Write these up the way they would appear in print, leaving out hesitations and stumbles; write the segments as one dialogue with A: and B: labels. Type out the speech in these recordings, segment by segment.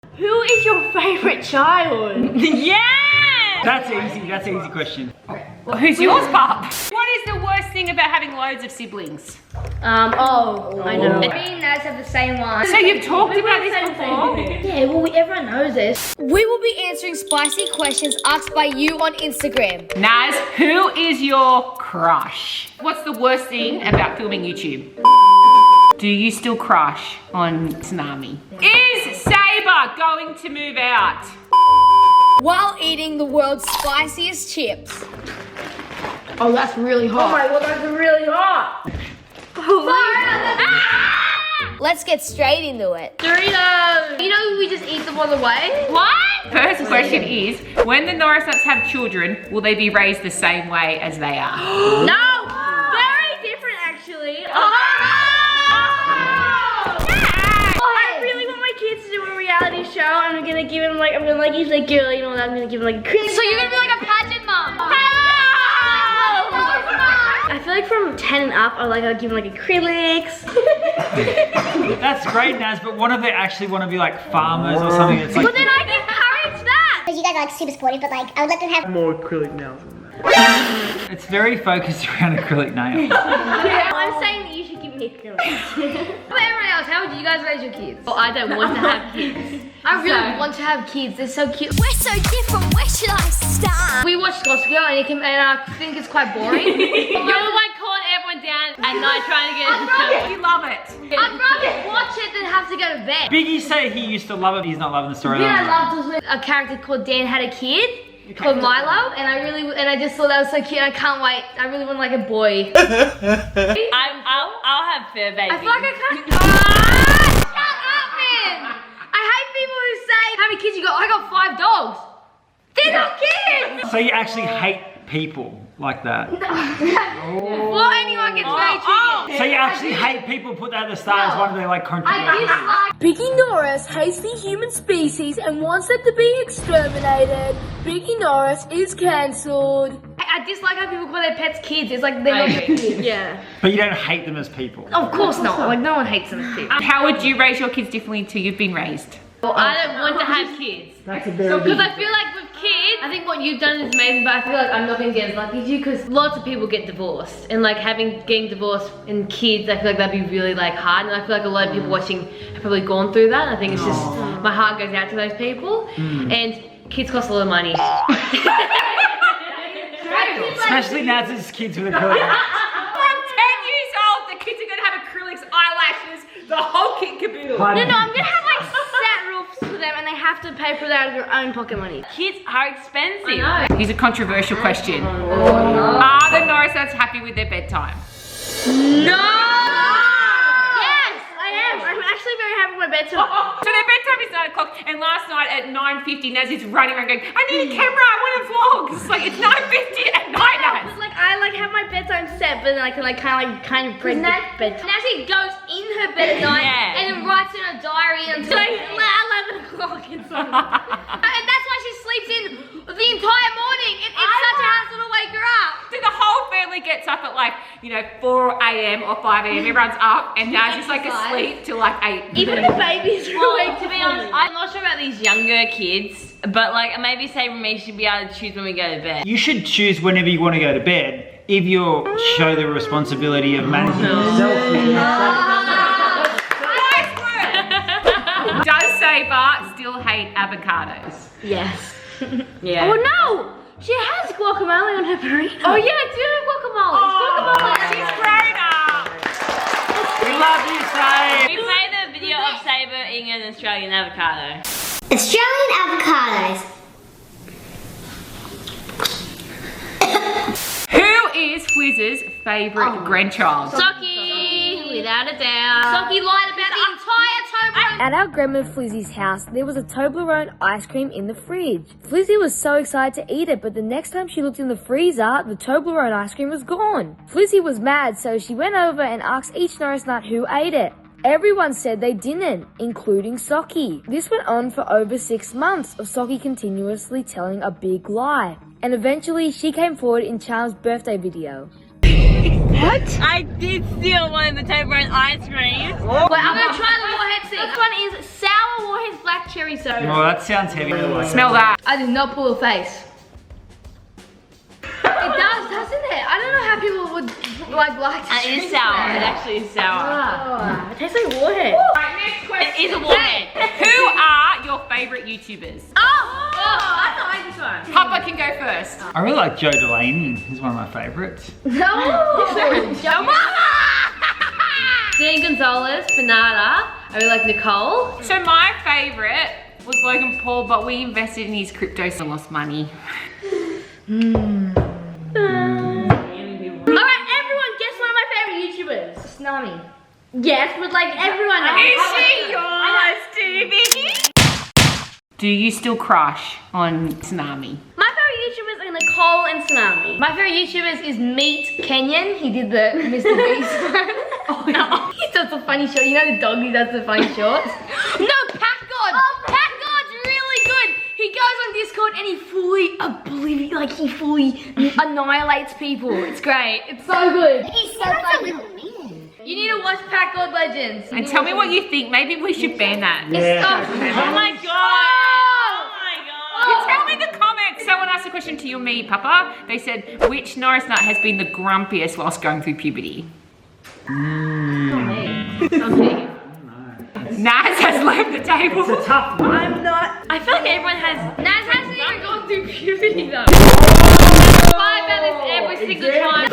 A: Who is your favourite child?
B: Yeah!
C: That's an easy question.
B: Well, who's yours, Pop? What is the worst thing about having loads of siblings?
A: I know.
D: Me and Naz have the same one.
B: So you've talked about this before?
A: Yeah, well, everyone knows this.
D: We will be answering spicy questions asked by you on Instagram.
B: Naz, who is your crush? What's the worst thing about filming YouTube? Do you still crush on Tsunami? Is Saber going to move out?
D: While eating the world's spiciest chips.
A: Oh, that's really hot. Oh my god, that's really hot.
D: Let's get straight into it.
A: Doritos. You know we just eat them on the way?
B: What? First question is, when the Norris Nuts have children, will they be raised the same way as they are?
A: No, very different actually. I really want my kids to do a reality show. I'm gonna give him like, he's like girly and all that. I'm gonna give him like a crazy.
D: So you're gonna be like a pageant mom.
A: I feel like from 10 and up, I'll give him like acrylics.
C: That's great, Naz, but what if they actually want to be like farmers or something? It's like,
A: But then I encourage that.
E: Because you guys are like super sportive, but like I would let them have
F: More acrylic nails than that.
C: it's very focused around acrylic nails.
A: Yeah, I'm saying that you should give me acrylics.
D: But everyone else, how would you guys raise your kids?
A: Well, I don't want to have kids.
D: I really want to have kids. They're so cute.
E: We're so different, where should I start?
D: We watched Costco and I think it's quite boring.
B: You're the one calling everyone down at night trying to get it. You love it.
D: I'd rather watch it than have to go to bed.
C: Biggie said he used to love it, he's not loving the story.
D: Yeah, I loved was when a character called Dan had a kid called Milo, and I just thought that was so cute. And I can't wait. I really want like a boy.
B: I'll have fur baby.
D: I feel like I can't. Shut up, man! I hate people who say, "How many kids you got?" I got 5 dogs. They're not kids.
C: So you actually hate people like that?
D: Well, anyone gets very tricky.
C: So you actually hate people, put that at the start as one of their like
D: I
C: controversies?
D: dislike.
G: Biggie Norris hates the human species and wants them to be exterminated. Biggie Norris is cancelled.
D: I dislike how people call their pets kids. It's like they're not kids.
A: Yeah.
C: But you don't hate them as people.
D: Of course not. Like no one hates them as kids.
B: How would you raise your kids differently to you've been raised?
D: Well, I don't want to have kids.
F: That's a very
D: Because I feel like with kids, I think what you've done is amazing, but I feel like I'm not going to get as lucky as you because lots of people get divorced. And like getting divorced and kids, I feel like that'd be really like hard. And I feel like a lot of people watching have probably gone through that. I think it's just, my heart goes out to those people. And kids cost a lot of money.
C: Especially Naz's kids with acrylic nails.
B: From 10 years old, the kids are gonna have acrylics, eyelashes, the whole kit caboodle.
A: No, I'm gonna have like set roofs for them and they have to pay for that out of their own pocket money.
B: Kids are expensive.
A: I know.
B: Here's a controversial question. Are the Norris Nuts happy with their bedtime?
A: No! Yes, I am. I'm actually very happy with my bedtime.
B: So their bedtime is 9 o'clock, and last night at 9:50, Naz is running around going, I need a camera, I want to vlog. It's like, it's 9:50 at night, Naz.
A: But like I like have my bedtime set, but then I can like kind of break the bedtime.
D: Nancy goes in her bed at night
B: Yeah.
D: and then writes in her diary until
A: Like 11 o'clock and something.
D: and that's why she sleeps in the entire morning. It's such a hassle to wake her up.
B: So the whole family gets up at like, 4 a.m. or 5 a.m. Everyone's up, and Naz is like asleep till like 8.
A: Even the babies are
H: Well,
A: awake.
H: to be honest, I'm not sure about these younger kids, but like maybe say me should be able to choose when we go to bed.
C: You should choose whenever you want to go to bed if you show the responsibility of managing yourself.
B: Does Saber still hate avocados?
A: Yes.
H: Yeah.
A: Oh no! She has guacamole on her burrito.
D: Oh yeah, I do have guacamole.
B: She's grown up.
C: We love you, Sabe.
H: We play the video of Saber eating an Australian avocado.
E: Australian avocados.
B: Who is Flizz's favourite grandchild?
D: Socky, without a doubt. Socky lied about the entire Toblerone.
G: At our grandma Flizzy's house, there was a Toblerone ice cream in the fridge. Flizzy was so excited to eat it, but the next time she looked in the freezer, the Toblerone ice cream was gone. Flizzy was mad, so she went over and asked each Norris Nut who ate it. Everyone said they didn't, including Socky. This went on for over 6 months of Socky continuously telling a big lie. And eventually, she came forward in Charm's birthday video.
H: What? I did steal one of the Toblerone ice creams.
D: Wait, I'm gonna try the Warhead thing.
A: This one is sour Warhead's black cherry soda.
C: Oh, that sounds heavy.
B: Smell that.
D: I did not pull a face. It does, doesn't it? I don't know how people would like to
H: It
D: drink
H: is sour.
D: that.
H: It actually is sour.
A: It tastes like Warhead.
B: Right, next question.
H: It is a Warhead.
B: Who are your favourite YouTubers?
D: I like this one.
B: Papa can go first.
C: I really like Joe Delaney. He's one of my favourites.
D: Dean Gonzalez, Bernarda. I really like Nicole.
B: So my favourite was Logan Paul, but we invested in his crypto and lost money.
A: Alright, everyone, guess one of my favorite YouTubers.
D: Tsunami.
A: Yes, but like everyone knows.
B: Is she yours, Stevie? Do you still crush on Tsunami?
A: My favorite YouTubers are Nicole and Tsunami.
D: My favorite YouTubers is Meet Kenyon. He did the Mr. Beast one. He does the funny short. You know the dog who does the funny shorts? No, Pat God. Oh, Pat God's really good. He goes on Discord and he fully annihilates people. It's great. It's so good.
E: He's so funny.
D: You need to watch Pat God Legends.
B: And tell me what you think. Maybe we should ban that.
H: Oh my god.
B: Tell me in the comments. Someone asked a question to you and me, Papa. They said, which Norris Nut has been the grumpiest whilst going through puberty? Naz has left the table.
C: It's a tough one.
A: I'm not.
H: I feel like everyone has.
D: Naz hasn't even gone through puberty though. Cry about this every single time.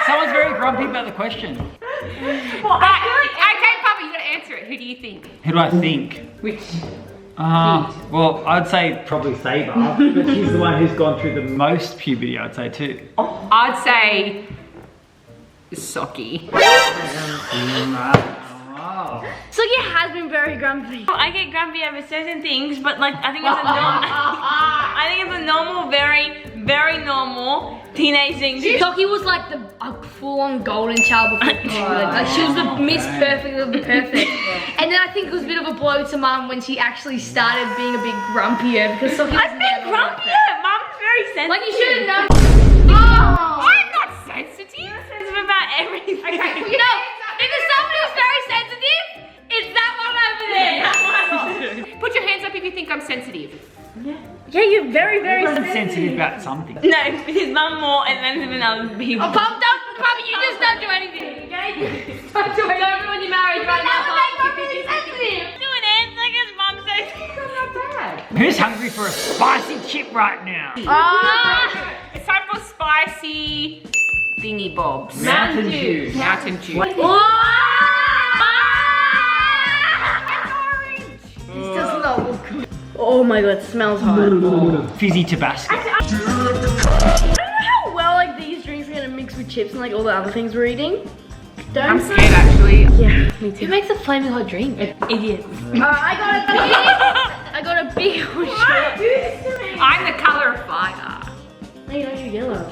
C: Someone's very grumpy about the question.
B: Okay, Papa, you gotta answer it. Who do you think?
C: Who do I think?
B: Which?
C: Well, I'd say probably Saber, but she's the one who's gone through the most puberty, I'd say too.
B: I'd say Socky.
A: Suki has been very grumpy.
H: I get grumpy over certain things, but like I think it's a normal. I think it's a normal, very, very normal teenage thing.
D: Socky was like a full-on golden child before puberty. Like she was the Miss Perfect of the perfect. And then I think it was a bit of a blow to Mum when she actually started being a bit grumpier because Socky was
H: I've been grumpier. Mom's very sensitive.
D: like you should have known.
B: I'm not sensitive.
H: Sensitive about everything.
D: Okay, you know, if there's someone who's very sensitive, it's that one over there.
B: Put your hands up if you think I'm sensitive.
A: Yeah, you're very, very
C: I'm sensitive about something.
H: No, because Mum more and then than other people.
D: Oh, Papa, you just don't do anything, okay? Don't do it. Don't ruin your marriage right now.
H: Really sensitive. Do an answer because Mum says not bad.
C: Who's hungry for a spicy chip right now?
B: It's time for spicy thingy bobs.
C: Mountain Dew.
B: Mountain Dew.
A: This does not look good. Oh my god, it smells hot.
C: Fizzy Tabasco.
A: I don't know how well like these drinks are gonna mix with chips and like all the other things we're eating.
B: I'm scared actually.
A: Yeah, me too.
D: Who makes a flaming hot drink?
H: Idiots.
A: I got a big shot.
B: I'm the colour of fire.
A: No, you're yellow.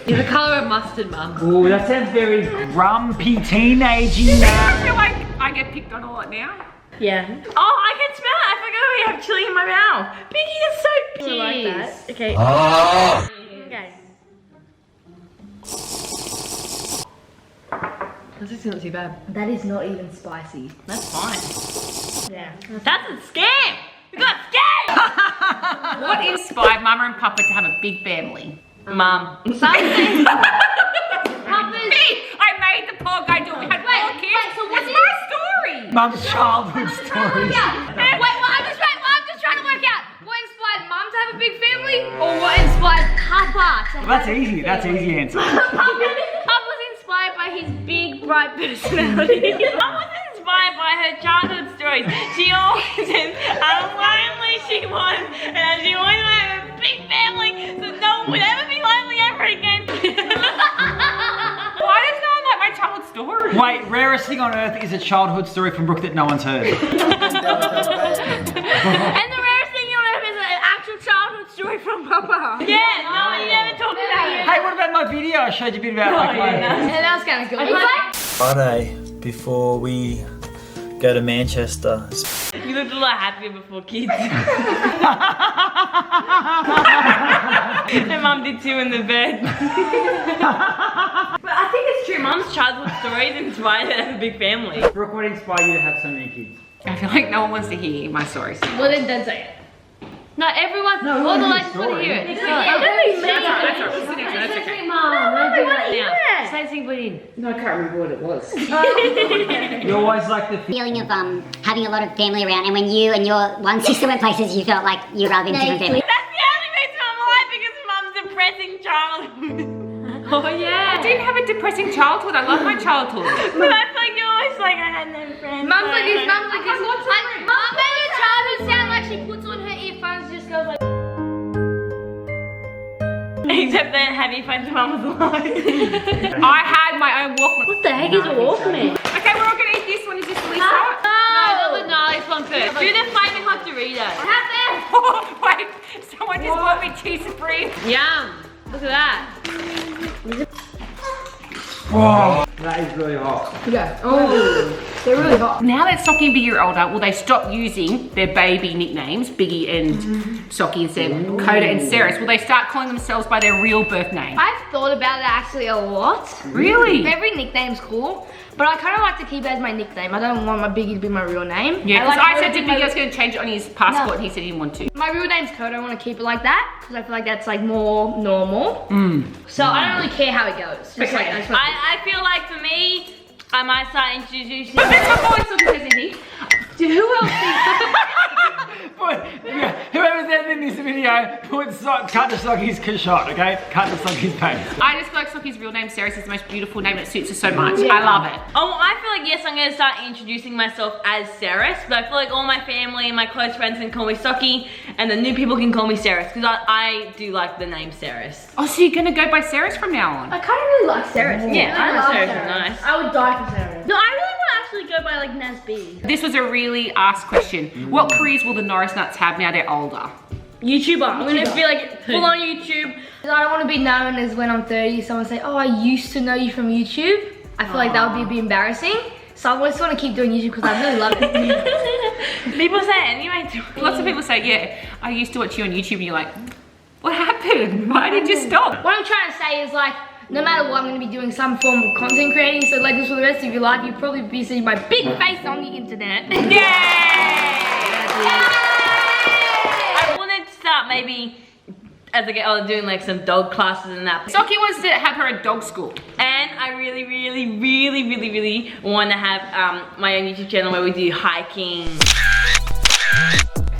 D: You're the colour of mustard, Mum.
C: Oh, that sounds very grumpy teenagey
B: I
C: now.
B: feel like I get picked on a lot now.
A: Yeah.
H: Oh, I can smell it. I forgot we have chili in my mouth. Pinky is so
A: I like that. Okay. Okay.
D: This is not too bad. That is not even spicy.
H: That's fine.
A: Yeah.
H: That's a scam. We got scammed.
B: What inspired Mama and Papa to have a big family?
H: Mum.
D: Something.
B: Me! I made the poor guy do it. We had 4 kids.
D: so
B: What's my story?
C: Mum's childhood stories.
D: Wait, I'm just trying to work out what inspired Mum to have a big family or what inspired Papa to have
C: That's easy. That's easy answer.
A: Papa's inspired by his big, bright personality.
H: Mum was inspired by her childhood stories. She always said how lonely she was and how she always wanted to have a big family so no one would ever be lonely ever again.
B: Why does no one like my childhood story?
C: Wait, rarest thing on earth is a childhood story from Brooke that no one's heard.
A: And the rarest thing you'll ever is an actual childhood story from Papa.
H: Yeah, no one ever talked about it.
C: Hey, what about my video? I showed you a bit about like my...
D: Yeah, that was kind of cool.
F: Friday before we go to Manchester.
H: You looked a lot happier before kids. And Mum did too in the bed.
A: But I think it's
H: mum's childhood stories inspired her to have a big family.
C: Brooke, what inspired you to have so many kids?
B: I feel like no one wants to hear my stories.
D: Well, then say it. No, everyone, all the ladies want to hear it.
B: That's all right. That's okay.
D: Mom, don't do that
A: Yeah.
D: now. Say something, but in.
B: No, I can't remember what it was.
C: You always like the
E: Feeling of having a lot of family around, and when you and your one sister went places, you felt like you'd rather be in different families.
H: That's the only reason I'm alive, because mum's depressing childhood.
D: Oh yeah.
B: I didn't have a depressing childhood. I love my childhood.
H: But I feel like you're always like, I had no friends.
D: Mum's like this, mum's like this. Like, Mum made your childhood sound like she puts on her earphones and just goes like.
H: Except then, have you friends when mum was alive?
B: I had my own Walkman.
A: What the heck is a Walkman?
B: Okay, we're all gonna eat this one. Is this Lisa?
D: No, the gnarliest one first.
H: Do the flaming hot Doritos.
D: Have them.
B: Oh, wait, someone just bought me cheese supreme.
D: Yum. Look at that.
C: Whoa, that is really hot.
D: Yeah. Oh, they're really hot.
B: Now that Socky and Biggie are older, will they stop using their baby nicknames, Biggie and Socky instead of Coda and Ceres? Will they start calling themselves by their real birth name?
I: I've thought about it actually a lot.
B: Really?
I: Every nickname's cool, but I kind of like to keep it as my nickname. I don't want my Biggie to be my real name.
B: Yeah, because I said to
I: to
B: Biggie I was going to change it on his passport and he said he didn't want to.
I: My real name's Coda. I want to keep it like that because I feel like that's like more normal. So I don't really care how it goes. Just like, I just want
H: I feel like for me, I might start introducing.
B: But that's not always Socky says anything. Who else
C: Whoever's editing this video, cut the Socky's shot, okay? Cut the Socky's face.
B: I just feel like Socky's real name, Ceres, is the most beautiful name. It suits her so much. I love it.
H: Oh, I feel like, yes, I'm going to start introducing myself as Ceres, but I feel like all my family and my close friends can call me Socky, and the new people can call me Ceres, because I do like the name Ceres.
B: Oh, so you're going to go by Ceres from now on?
I: I kind of really like Ceres.
H: Yeah, I
I: love
H: know Ceres is nice.
I: I would die for Ceres.
A: No, I really want to actually go by like Nasby.
B: This was a really asked question. What careers will the Norris Nuts have now they're older?
A: YouTuber. I'm going to be like full on YouTube.
I: I don't want to be known as when I'm 30, someone say, oh, I used to know you from YouTube. I feel like that would be a bit embarrassing. So I just want to keep doing YouTube because I really love it.
H: People say it anyway.
B: Lots of people say, yeah, I used to watch you on YouTube, and you're like, what happened? Why did you stop?
I: What I'm trying to say is like, no matter what, I'm going to be doing some form of content creating. So like this for the rest of your life, you'll probably be seeing my big face on the internet.
H: I wanted to start maybe as I get older doing like some dog classes and that.
B: Socky wants to have her at dog school.
H: And I really want to have my own YouTube channel where we do hiking.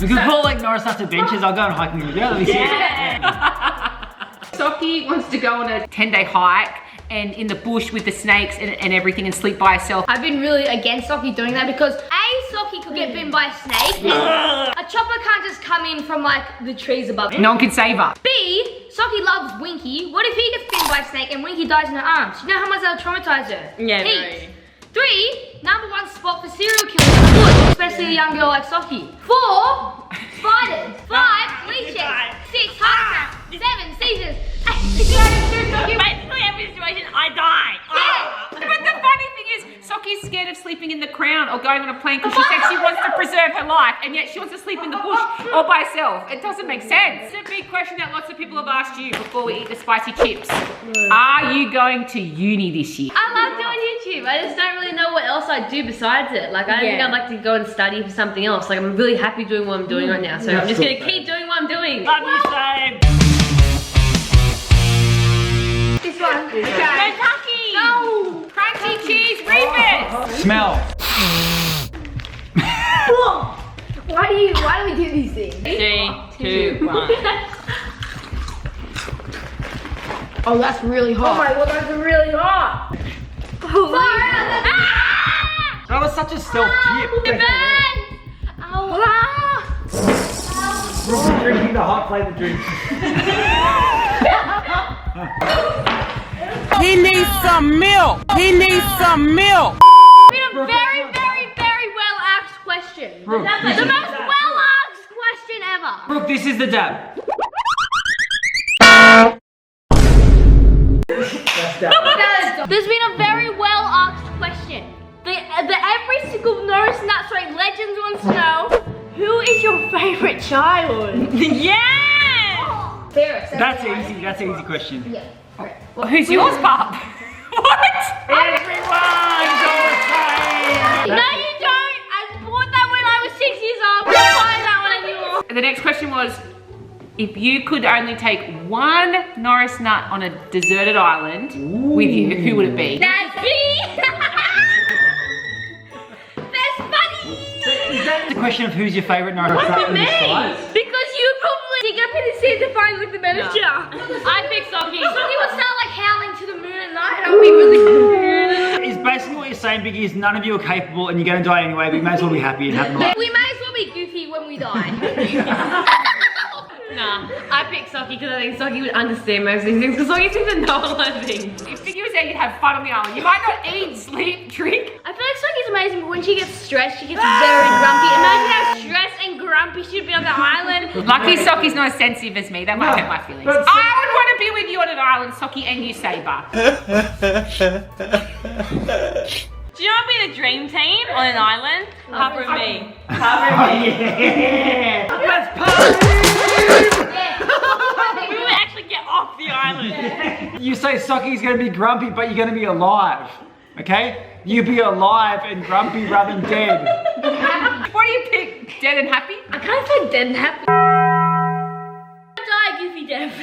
C: We could call like Norris Nuts Adventures. I'll go on hiking with you. Let me see it.
B: Socky wants to go on a 10-day hike and in the bush with the snakes and everything and sleep by herself.
I: I've been really against Socky doing that because A, Socky could get bitten by a snake. A chopper can't just come in from like the trees above it.
B: No one can save her.
I: B, Socky loves Winky. What if he gets bitten by a snake and Winky dies in her arms? You know how much that'll traumatize her?
H: Yeah,
I: Heaps. 3, #1 spot for serial killers in the bush, especially a young girl like Socky. 4, spiders. 5, leeches. 6, heart attacks. 7, seizures. 8,
H: basically every situation I die.
B: But the funny thing is, Socky's scared of sleeping in the crown or going on a plane because she said she wants to preserve her life, and yet she wants to sleep in the bush all by herself. It doesn't make sense. It's a big question that lots of people have asked you before we eat the spicy chips. Are you going to uni this year?
D: I love doing YouTube. I just don't really know what else I do besides it. Like I don't think I'd like to go and study for something else. Like I'm really happy doing what I'm doing right now. So I'm just gonna keep doing what I'm doing.
H: Love you, same.
I: This one.
H: Okay. No, Takis.
B: No! Crunchy cheese refit!
C: Smell.
I: Why do we do these things?
H: 3, 2, 1.
I: Oh, that's really hot.
A: Oh my god, that's really hot.
C: That was such a stealth chip.
I: It burns!
C: Brooke's drinking the hot flavored drink.
J: He needs some milk. He needs some milk.
I: It's been a very well asked question.
C: Brooke,
I: The most well asked question ever.
C: Brooke, this is the dab.
I: There's been a very well asked question. The every single Norris Nuts legends wants to know, who is your favorite child?
H: Yeah!
I: Ferris.
C: That's easy. That's an easy question.
I: Yeah.
B: Well, who's yours, Bob? What?
C: Everyone's all the same.
H: No, you don't. I bought that when I was 6 years old. I don't buy that one anymore.
B: The next question was, if you could only take one Norris Nut on a deserted island with you, who would it be?
H: That's me. Best buddy.
C: Is that the question of who's your favourite Norris Nut in this size?
H: Because you probably dig up in the sea to find like the manager.
D: I pick Socky.
H: Socky would start like howling to the moon at night. I'll be really confused.
C: Is basically what you're saying, Biggie, is none of you are capable and you're going to die anyway, but you may as well be happy and have a life.
H: We may as well be goofy when we die.
D: Nah, I pick Socky because I think Socky would understand most of these things because Socky seems to know a lot of things.
B: If Biggie was there, you'd have fun on the island. You might not eat, sleep, drink.
H: I feel like Socky's amazing, but when she gets stressed, she gets very grumpy. Imagine how stressed and grumpy she'd be on the island.
B: Lucky Socky's not as sensitive as me. That might hurt my feelings. I would want to be with you on an island, Socky, and you, Saber.
H: Do you want to be the dream team on an island? Harper and me.
C: Yeah! Let's party!
H: We would actually get off the island.
C: You say Socky's going to be grumpy, but you're going to be alive. Okay? You be alive and grumpy rather than dead.
B: What do you pick? Dead and happy?
H: I kind of feel dead and happy. Die, goofy death.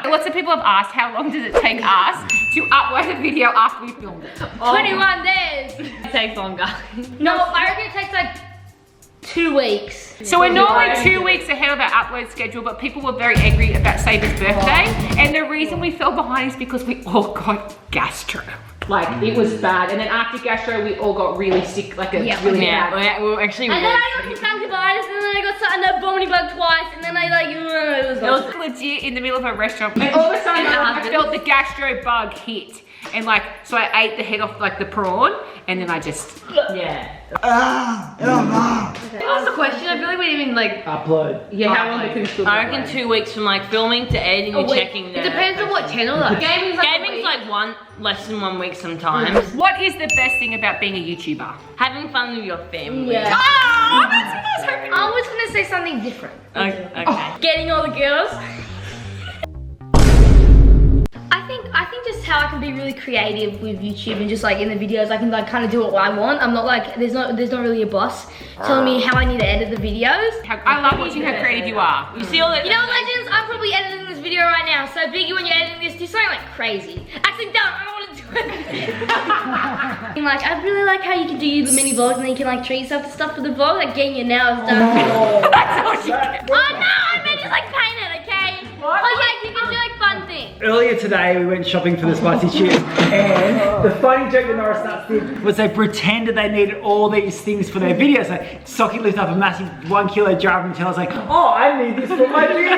B: Lots of people have asked how long does it take us to upload a video after we filmed it?
H: 21 days.
D: It takes longer.
H: No, I reckon it takes like 2 weeks.
B: So we're normally 2 weeks ahead of our upload schedule, but people were very angry about Saber's birthday. And the reason we fell behind is because we all got gastro. Like, it was bad. And then after gastro, we all got really sick, like a really bad.
H: We were actually and then I got conjunctivitis, and then I got a vomiting bug twice, and then I like, it was
B: legit in the middle of a restaurant. And all of a sudden, I felt the gastro bug hit. And like, so I ate the head off like the prawn, and then I just,
D: What's the question? I feel like we didn't even like
C: Upload.
D: Yeah, how long we can
H: I reckon 2 weeks from like filming to editing and checking.
D: It depends on what channel though. Gaming's
H: like less than 1 week sometimes.
B: What is the best thing about being a YouTuber?
H: Having fun with your family.
B: Yeah. Oh, that's what I was hoping.
H: I was gonna say something different. Okay. Getting all the girls. I think just how I can be really creative with YouTube and just like in the videos, I can like kind of do what I want. I'm not like, there's not really a boss telling me how I need to edit the videos.
B: I love watching how creative you are.
H: You see all that? You know, Legends, I'm probably editing this video right now. So Biggie, when you're editing this, do something like crazy. Actually, don't. I don't want to do it. Like, I really like how you can do the mini vlogs and then you can like treat yourself to stuff for the vlog, like getting your nails done. Oh no, I meant just like paint it, okay? What? Oh yeah, you can do like fun things.
C: Earlier today, we went shopping for the spicy chips, and the funny joke that Norris Nuts did was they pretended they needed all these things for their videos. So Socky lifted up a massive 1 kilo jar of Nutella. I was like, oh, I need this for my video.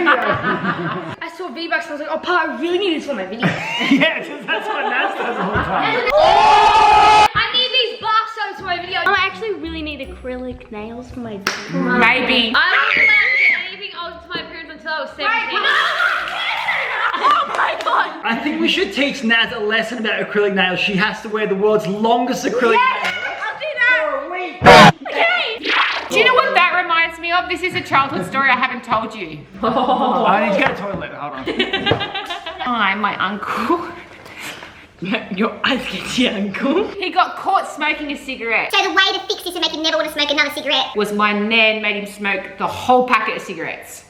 H: I saw V-Bucks and I was like, oh, Pa, I really need this for my video.
C: Yeah, because that's what Nats does all the time.
H: I need these bar soaps for my video. I actually really need acrylic nails for my video.
B: Maybe.
D: I wasn't allowed to get anything else to my parents until I was 17.
H: Oh my god!
C: I think we should teach Naz a lesson about acrylic nails. She has to wear the world's longest acrylic nails.
H: I'll do that!
C: For a week.
H: Okay!
B: Do you know what that reminds me of? This is a childhood story I haven't told you.
C: I need to go to the toilet. Hold on.
B: I'm my uncle.
H: Your eyes get your uncle.
B: He got caught smoking a cigarette.
E: So the way to fix this and make him never want to smoke another cigarette
B: Was my nan made him smoke the whole packet of cigarettes.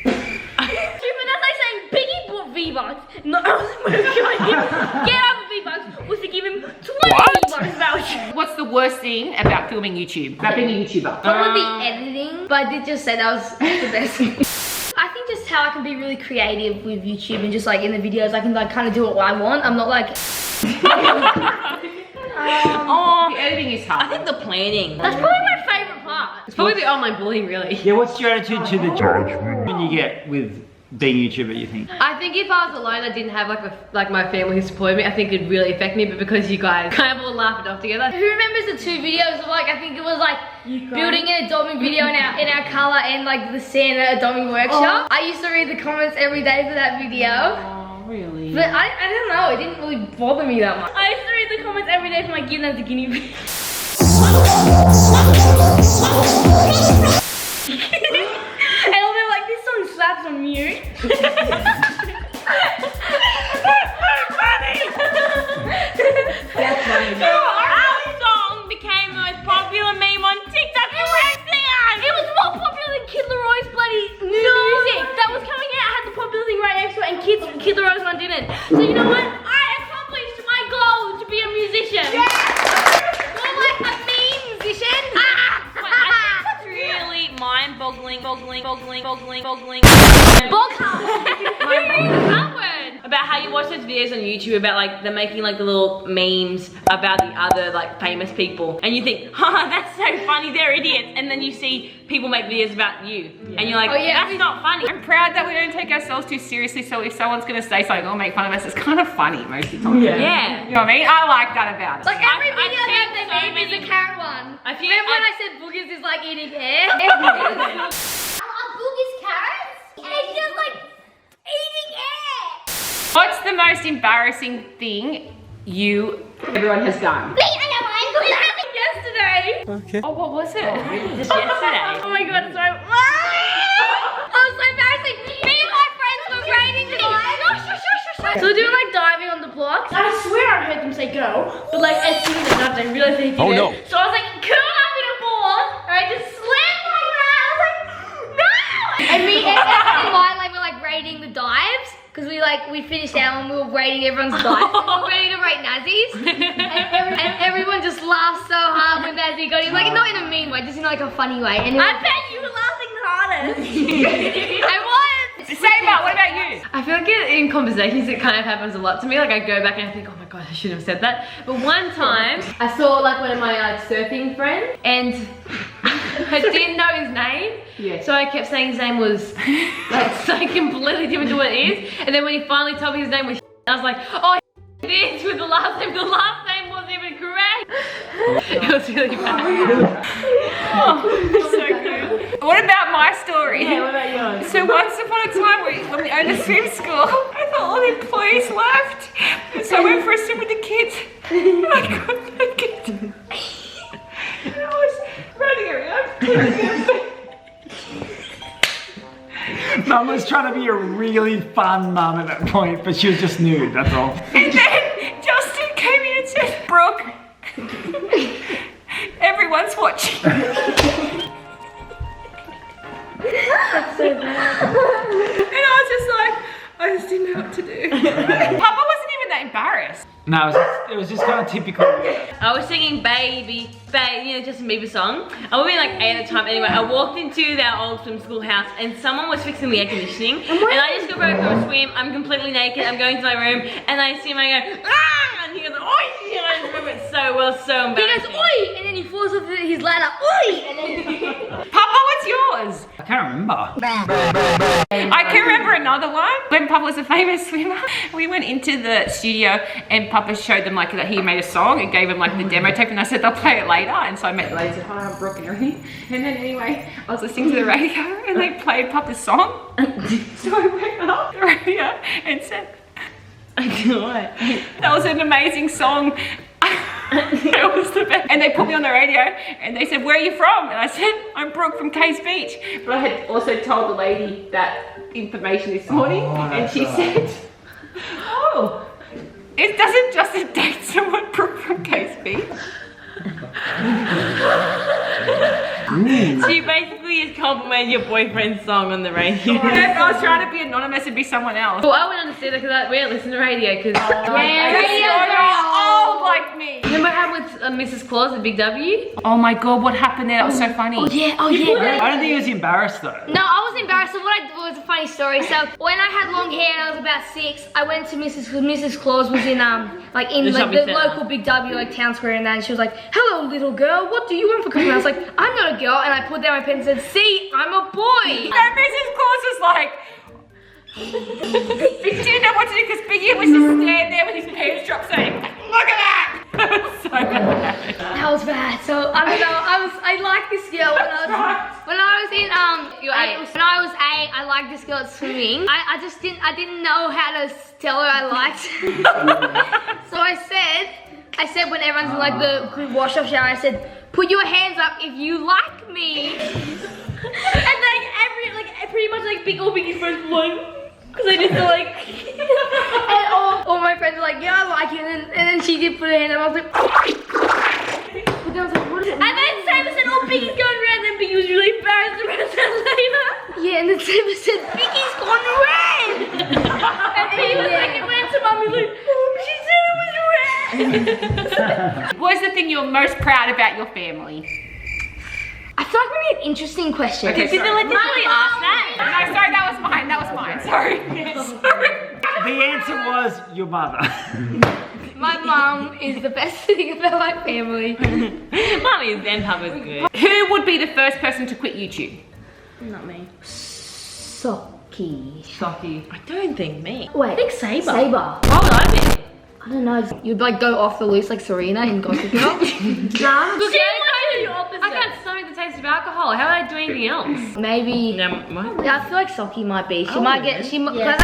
H: But that's like saying Biggie bought V-Bucks. No, I was get out of V-Bucks was to give him 20 V-Bucks voucher.
B: What's the worst thing about filming YouTube? About being a YouTuber?
H: Probably the editing, but I did just say that was the best thing. I think just how I can be really creative with YouTube and just like in the videos, I can like kind of do what I want. I'm not like...
B: The editing is hard.
H: I think the planning. That's probably my favorite part.
D: It's probably the online bullying, really.
C: Yeah, what's your attitude to the judgment when you get with being a YouTuber, you think?
D: I think if I was alone, I didn't have like my family who supported me, I think it'd really affect me, but because you guys kind of all laugh it off together.
H: Who remembers the 2 videos of like, I think it was like building an Adobe video in our color and like the Santa Adobe workshop? I used to read the comments every day for that video.
B: Really?
H: But I don't know, it didn't really bother me that much. I used to read the comments every day for my kid as a guinea pig. And I'll be like, this song slaps on mute. That's so funny!
D: About how you watch those videos on YouTube about like they're making like the little memes about the other like famous people, and you think, haha, that's so funny, they're idiots, and then you see people make videos about you, and you're like, oh, yeah, that's not funny.
B: I'm proud that we don't take ourselves too seriously, so if someone's gonna say something or make fun of us, it's kind of funny most of the time.
D: Yeah.
B: You know what I mean? I like that about it.
H: Like every video that they made is a carrot one. Remember when I said boogers is like eating hair?
I: Are boogers carrots? It's just like eating air.
B: What's the most embarrassing thing everyone has done?
I: Me, I know mine. What happened
H: Yesterday.
F: Okay.
B: Oh, what was it?
D: Just yesterday.
H: Oh my god, so I was so embarrassing. Me and my friends were raining the dive. So we're doing like diving on the blocks. I swear I heard them say go, but like as soon as they dived, I realized they didn't.
F: Oh, no.
H: So I was like curled up in a ball, and I just slammed like that. I was like, no! And me and Maya like were like rating the dives. Because we finished out and we were rating everyone's dives. And we were ready to rate Nazzie's. And everyone just laughed so hard when Nazzie got it. Like, not in a mean way, just in like a funny way. And I bet you were laughing the hardest. I was.
B: Saber, what about you?
D: I feel like in conversations it kind of happens a lot to me. Like I go back and I think, oh my god, I should have said that. But one time I saw like one of my like surfing friends and I didn't know his name.
B: Yeah.
D: So I kept saying his name was like so completely different to what it is. And then when he finally told me his name was I was like, oh this with the last name. The last name wasn't even correct. It was really bad.
B: Oh, so good. What about my story?
D: Yeah, what about yours?
B: So once upon a time when we owned a swim school, I thought all the employees left. And so I went for a swim with the kids. And I got naked. And I was running around.
C: Mum was trying to be a really fun mum at that point, but she was just nude, that's all.
B: And then Justin came in and said, Brooke, everyone's watching.
H: That's so bad.
B: And I was just like, I just didn't know what to do. Papa wasn't even that embarrassed.
C: No, it was just kind of typical.
D: I was singing Baby, Baby, you know, Justin Bieber song. I was being like 8 at the time. Anyway, I walked into our old swim school house and someone was fixing the air conditioning. And I just go over for a swim. I'm completely naked. I'm going to my room and I see him and I go, ah! And he goes, oi! And I just remember it so well, so embarrassing.
H: He goes, oi! And then he falls off his ladder, oi! And then
B: Papa, what's yours?
C: I can't remember.
B: I can remember another one. When Papa was a famous swimmer, we went into the studio and Papa showed them like that he made a song and gave them like the demo tape and I said they'll play it later. And so I met the lady and said, hi, I'm Brooke and everything. And then anyway, I was listening to the radio and they played Papa's song. So I went up the radio and said, that was an amazing song. It was the best. And they put me on the radio and they said, where are you from? And I said, I'm Brooke from Case Beach. But I had also told the lady that information this morning and she said, oh, it doesn't just date someone Brooke from Case Beach.
D: So you basically just complimented your boyfriend's song on the radio.
B: I was trying to be anonymous and be someone else.
D: Well, I wouldn't understand it because we don't listen to radio because
B: old like me.
D: remember what happened with Mrs. Claus at Big W?
B: Oh my god, what happened there? That was so funny.
H: oh yeah.
C: I don't think he was embarrassed though.
H: No, I was embarrassed. So what I did was a funny story. So when I had long hair and I was about 6, I went to Mrs. Claus was in like the local Big W, like town square and that, and she was like, hello little girl, what do you want for Christmas? I was like, I'm not a girl, and I put down my pen and said, see, I'm a boy.
B: And Mrs. Claus was like, Biggie didn't know what to do because Biggie was just standing there with his pants dropped saying, look at that! That was so bad.
H: That was bad. So I don't know. I liked this girl when I was in
D: You're 8.
H: When I was 8, I liked this girl at swimming. I didn't know how to tell her I liked. So I said when everyone's in like the wash-off shower, I said, put your hands up if you like me. And like pretty much like Biggie's friends were like, because I just like, and all my friends were like, yeah, I like you, and then she did put her hand up, I was like, but then I was like, what is it? And then Saber said, oh, Biggie's going red, and then Biggie was really embarrassed about that later. Yeah, and then Saber said, Biggie's gone red. And Biggie was like, it went to Mum, he was like, oh, she said it was red.
B: What is the thing you're most proud about your family?
H: I feel like we need an interesting question.
B: Okay,
A: Did they like literally ask that?
B: No, sorry, that was mine. That was mine. Sorry.
C: The answer was your mother.
H: My mum is the best thing about my family.
A: Mummy's and Papa's good.
B: Who would be the first person to quit YouTube?
A: Not me.
H: Socky.
A: I don't think me.
H: Wait.
A: I think Saber.
H: Saber.
A: Oh, I think.
H: I don't know. You'd like go off the loose like Serena in Gossip Girl.
D: I can't stomach the taste of alcohol. How would I do anything else?
H: Maybe.
A: No, what?
H: Yeah, I feel like Socky might be. She might get. She might.
D: Yeah.
H: I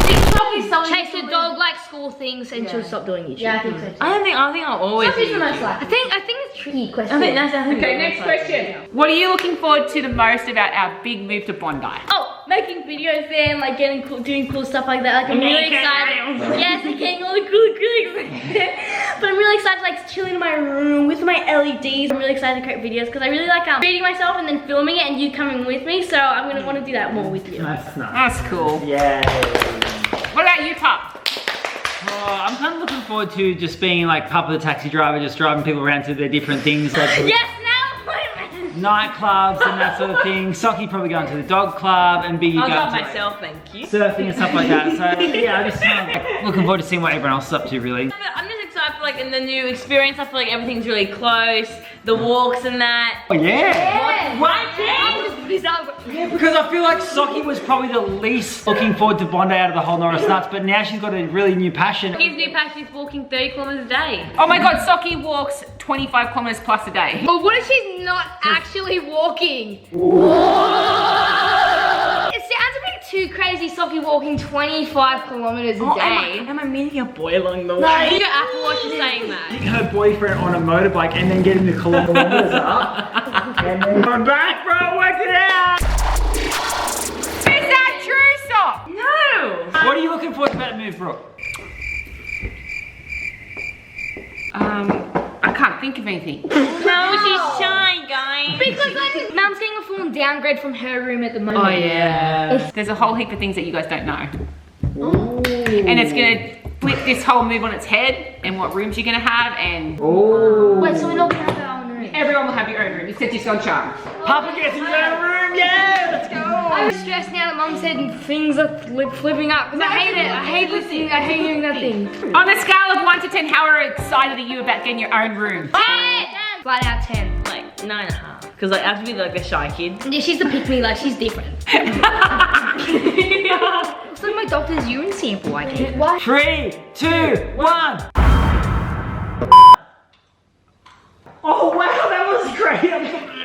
H: think probably someone
I: Chase the dog like school things and she'll stop doing YouTube.
H: Yeah, I think so. Too.
A: I think I'll always
H: Sockie's
A: do
H: the most
A: YouTube.
H: likely. I think it's a tricky question.
A: I think that's
B: Okay, next question. What are you looking forward to the most about our big move to Bondi?
A: Oh, making videos there and like getting cool, doing cool stuff like that. Like I'm really excited. Yes, and getting all the cool things. But I'm really excited to like chill in my room with my LEDs. I'm really excited to create videos because I really like reading myself and then filming it and you coming with me. So I'm gonna want to do that more with you.
C: That's nice.
B: That's cool.
C: Yay.
B: What about you, Top?
C: Oh, I'm kind of looking forward to just being like Papa the taxi driver, just driving people around to their different things. Like
A: Yes, now appointment.
C: nightclubs and that sort of thing. Socky probably going to the dog club and Biggie
A: I'll
C: going
A: drive
C: to like,
A: myself, thank you.
C: surfing and stuff like that. So yeah, I'm just looking forward to seeing what everyone else is up to really.
A: I'm just excited for like in the new experience. I feel like everything's really close. The walks and that.
C: Oh yeah!
A: Why can't?
C: Yeah, because I feel like Socky was probably the least looking forward to Bondi out of the whole Norris Nuts, but now she's got a really new passion.
D: His new passion is walking 30 kilometers a day.
B: Oh my god, Socky walks 25 kilometers plus a day.
H: But what if she's not actually walking? It sounds a bit too crazy, Socky walking 25 kilometers a day.
A: Am I meeting a boy along the way?
D: I think Apple Watch is saying that.
C: Her boyfriend on a motorbike and then getting the kilometers up. And then going back, bro, work it out!
B: Is that true, Sock?
A: No.
C: What are you looking forward to about the move, Brooke?
B: I can't think of anything.
A: No, she's shy, guys.
H: Because like, Mum's getting a full downgrade from her room at the moment.
B: Oh yeah. There's a whole heap of things that you guys don't know. And it's gonna flip this whole move on its head and what rooms you're gonna have and
H: Wait, so we're not gonna have our own room?
B: everyone will have your own room except your charm.
C: Papa gets his own room, yeah! Let's go!
H: I'm stressed now that Mum said things are flipping up because I hate it. I hate listening. I hate hearing that thing.
B: On a scale of 1 to 10, how excited are you about getting your own room?
H: 10! Flat out 10.
A: Like 9.5. Because like I have to be like a shy kid.
H: Yeah, she's the pick me, like she's different. It's like my doctor's urine sample I gave. What?
C: 3, 2, 1. Oh wow, that was great!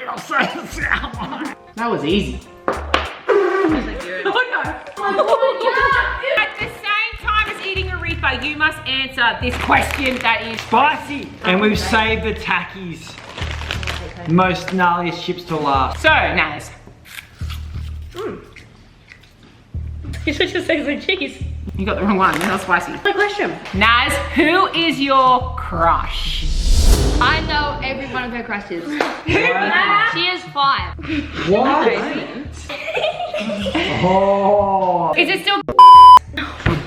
C: I'm sorry.
B: That was easy. At the same time as eating a Reaper, you must answer this question that is
C: Spicy! And we've saved the Takis. Most gnarliest chips to last.
B: So, Naz,
A: You're such a sexy cheese.
B: you got the wrong one. Not spicy.
A: My question.
B: Naz, who is your crush?
H: I know every one of her crushes. She has 5.
C: What? Oh.
B: Is it still?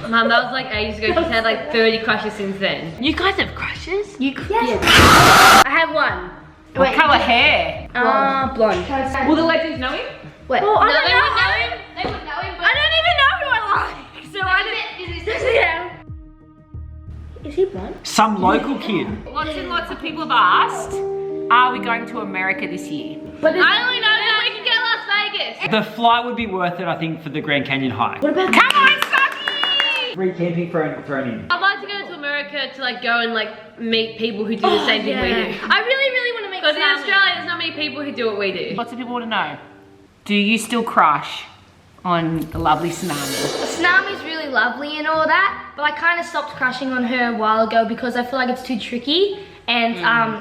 D: Mum, that was like ages ago. She's had like 30 crushes since then.
A: You guys have crushes?
H: Yes.
A: I have one.
B: What colour hair?
A: Blonde.
B: Will the legends know him?
A: Wait.
H: Well,
A: I
H: no,
A: don't
H: they
A: know.
H: would know him. They would know him, but
A: I don't even know who I like. So I don't. Yeah. Is he blonde?
C: Some local kid.
B: Lots and lots of people have asked, are we going to America this year?
H: I only know that we can get Las Vegas.
C: The flight would be worth it, I think, for the Grand Canyon hike.
A: What about
B: Come on, Sucky!
C: Free camping for an
D: I'd like to go to America to like go and like meet people who do the same thing we do.
H: I really want to make
D: Because in
H: salmon.
D: Australia, there's not many people who do what we do.
B: Lots of people want to know, do you still crush on the lovely Tsunami?
H: Tsunami's really lovely and all that, but I kind of stopped crushing on her a while ago because I feel like it's too tricky and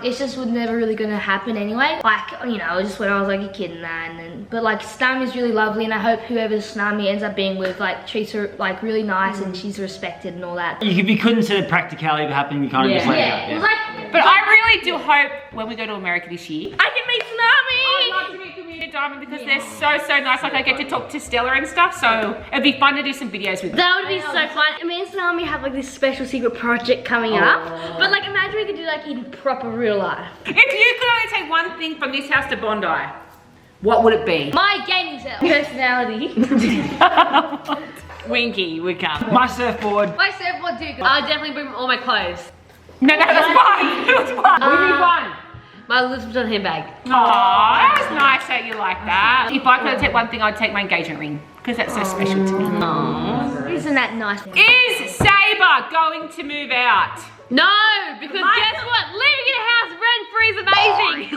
H: it's just was never really gonna happen anyway. Like, you know, just when I was like a kid and that, and then, but like Tsunami's really lovely and I hope whoever Tsunami ends up being with like treats her like really nice and she's respected and all that.
C: If you couldn't see the practicality of it happening, you kind of just let
H: Yeah,
C: it
H: it was
C: go.
H: like,
B: But I really do hope when we go to America this year,
A: I can meet Tsunami.
B: I'd love to meet the Diamond because they're so nice. Like I get to talk to Stella and stuff, so it'd be fun to do some videos with them.
A: That would be so fun. Me and Naomi have like this special secret project coming up. But like imagine we could do like in proper real life.
B: If you could only take one thing from this house to Bondi, what would it be?
H: My gaming self.
A: Personality.
B: Winky would come.
C: My surfboard.
I: My surfboard too.
D: I'll definitely bring all my clothes.
B: No, that's one. That's one. We need one.
D: My Louis Vuitton handbag.
B: Aww, that was nice that you like that. If I could take one thing, I'd take my engagement ring because that's so special to me.
A: Isn't that nice?
B: Is Sabre going to move out?
D: No, because guess what? Living in a house rent-free is amazing.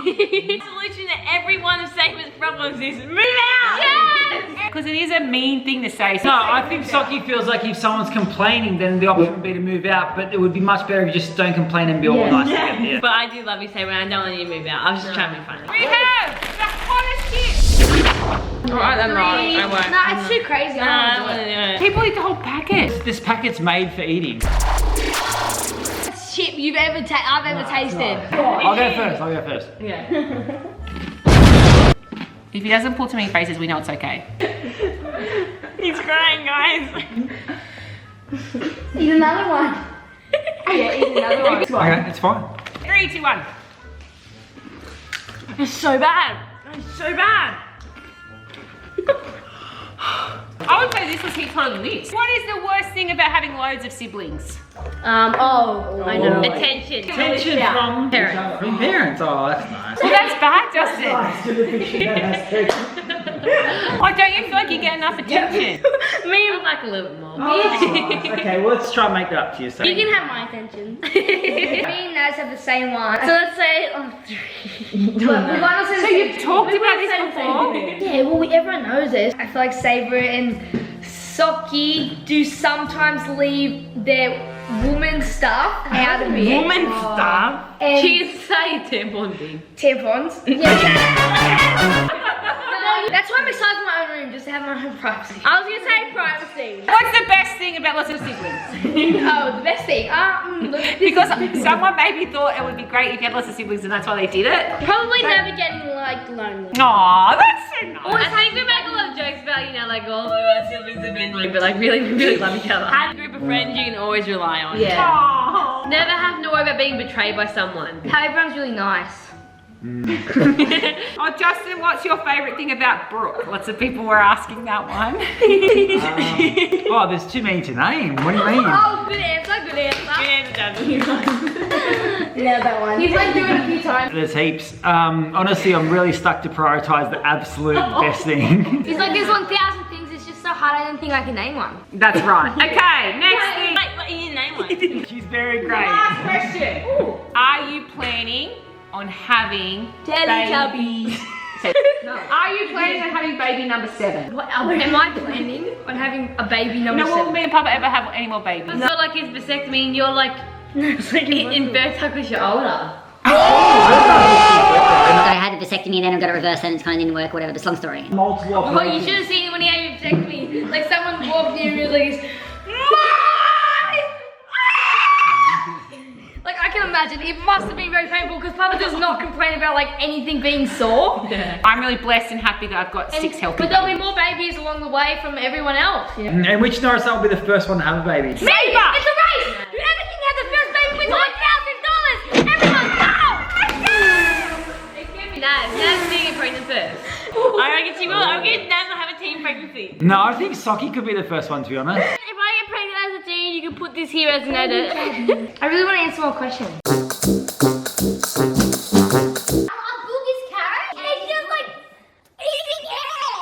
A: The solution to every one of Saber's problems is move out!
D: Yes!
B: Because it is a mean thing to say.
C: No, I think Socky feels like if someone's complaining, then the option would be to move out, but it would be much better if you just don't complain and be all nice again. Yeah.
A: But I do love you, Saber, and I don't want you to move out. I was just trying to be funny.
B: We have the hottest shit. Alright, I'm not. I won't.
H: Nah, it's too crazy. I don't want to do it.
B: People eat the whole packet.
C: This packet's made for eating.
H: Chip you've ever I've ever tasted.
C: I'll go first.
A: Yeah.
B: If he doesn't pull too many faces, we know it's okay.
A: He's crying, guys.
H: Eat another one. Yeah, eat another one.
C: Okay, it's fine.
B: 3, 2, 1.
A: It's so bad. It's so bad.
B: I would say this was heaps hotter than this. What is the worst thing about having loads of siblings?
A: I know.
D: Attention.
C: Attention from
D: Parents.
C: From parents. Oh, that's nice.
B: Well, that's bad, Justin. Oh, don't you feel like you get enough attention?
A: Me, I'd like a little bit more.
C: Okay, well, let's try and make that up to you. So.
A: You can have my attention.
H: Me and Naz have the same one.
A: So let's say 3.
B: So you've talked about this before?
H: Yeah, well, everyone knows this. I feel like Saber and Socky do sometimes leave their woman stuff out of it.
A: Woman stuff?
H: And
D: She can say tampon thing.
H: tampons. Yeah. No, that's why I'm excited for my own room, just to have my own privacy.
A: I was gonna say privacy.
B: What's the best thing about lots of siblings?
H: Oh, the best thing.
B: Because someone maybe thought it would be great if you had lots of siblings and that's why they did it.
A: Probably never getting like lonely.
B: Aww, that's so nice.
D: I think we make a lot of jokes about, you know, like all of our siblings have been like, but like really love each other.
A: Have a group of friends you can always rely on.
D: Yeah.
B: Aww.
D: Never have to worry about being betrayed by someone.
H: How everyone's really nice.
B: Oh, Justin, what's your favourite thing about Brooke? Lots of people were asking that one.
C: Oh, there's too many to name. What do you mean?
H: Oh, good answer, good answer. Yeah, that one. He's like doing it a few times.
C: There's heaps. Honestly, I'm really stuck to prioritise the absolute best thing.
H: He's like, there's 1,000 things, it's just so hard, I didn't think I could name one.
B: That's right. Okay, next thing.
A: Like, you didn't name one.
C: She's very great.
B: Last question. Are you planning on having
A: Teletubbies.
B: Are you planning on having baby number 7?
H: What, am I planning on having a baby number
B: No,
H: 7?
B: will me and Papa ever have any more babies?
D: It's not like his vasectomy and you're like infertile because you're older.
E: I had a vasectomy and then I got a reverse and it kind of didn't work, whatever, but it's a long story.
C: Multiple
H: Oh, you
C: operations.
H: should have seen it when he had your vasectomy. Like someone walked in and was like, like I can imagine, it must have been very painful because Papa does not complain about like anything being sore.
B: I'm really blessed and happy that I've got 6 healthy
H: But there'll be more babies along the way from everyone else. Yeah.
C: And which Norris Nut will be the first one to have a baby?
H: Saber! It's a race! Whoever can have the first baby wins $1,000! Everyone go!
D: It can be Naz. Naz being pregnant first.
A: I reckon she will. I'm getting down to have a teen pregnancy.
C: No, I think Socky could be the first one, to be honest.
A: If I get pregnant as a teen, you can put this here as an edit.
H: I really want to answer more questions.